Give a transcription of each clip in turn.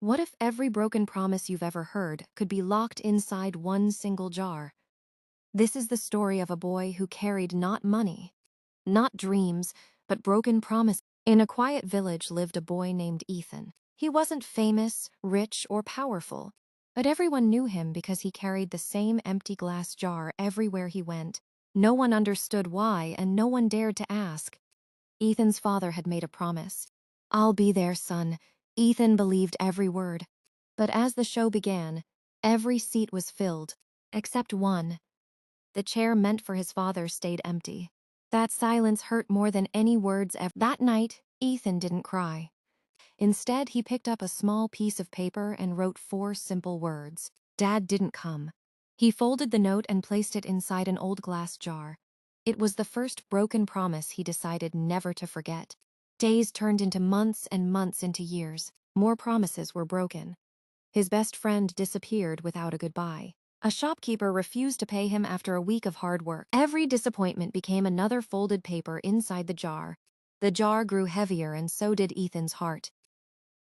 What if every broken promise you've ever heard could be locked inside one single jar? This is the story of a boy who carried not money, not dreams, but broken promises. In a quiet village lived a boy named Ethan. He wasn't famous, rich, or powerful, but everyone knew him because he carried the same empty glass jar everywhere he went. No one understood why, and no one dared to ask. Ethan's father had made a promise. "I'll be there, son." Ethan believed every word. But as the show began, every seat was filled, except one. The chair meant for his father stayed empty. That silence hurt more than any words ever. That night, Ethan didn't cry. Instead, he picked up a small piece of paper and wrote 4 simple words. Dad didn't come. He folded the note and placed it inside an old glass jar. It was the first broken promise he decided never to forget. Days turned into months and months into years. More promises were broken. His best friend disappeared without a goodbye. A shopkeeper refused to pay him after a week of hard work. Every disappointment became another folded paper inside the jar. The jar grew heavier, and so did Ethan's heart.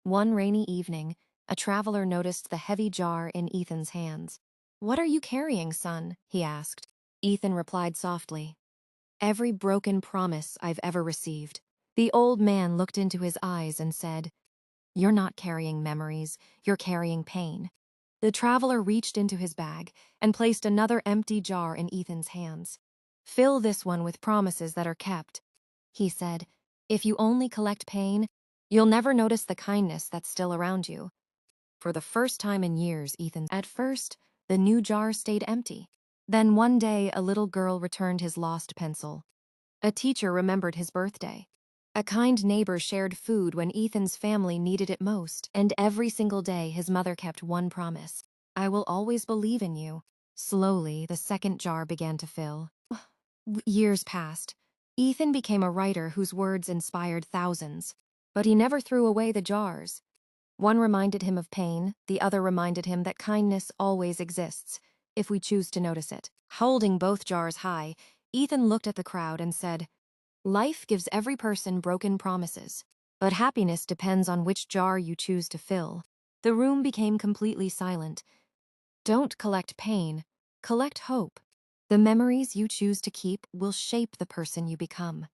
One rainy evening, a traveler noticed the heavy jar in Ethan's hands. "What are you carrying, son?" he asked. Ethan replied softly, "Every broken promise I've ever received." The old man looked into his eyes and said, "You're not carrying memories, you're carrying pain." The traveler reached into his bag and placed another empty jar in Ethan's hands. "Fill this one with promises that are kept," he said. "If you only collect pain, you'll never notice the kindness that's still around you." For the first time in years, At first, the new jar stayed empty. Then one day, a little girl returned his lost pencil. A teacher remembered his birthday. A kind neighbor shared food when Ethan's family needed it most. And every single day, his mother kept one promise: "I will always believe in you." Slowly, the second jar began to fill. Years passed. Ethan became a writer whose words inspired thousands. But he never threw away the jars. One reminded him of pain, the other reminded him that kindness always exists, if we choose to notice it. Holding both jars high, Ethan looked at the crowd and said, "Life gives every person broken promises, but happiness depends on which jar you choose to fill." The room became completely silent. Don't collect pain, collect hope. The memories you choose to keep will shape the person you become.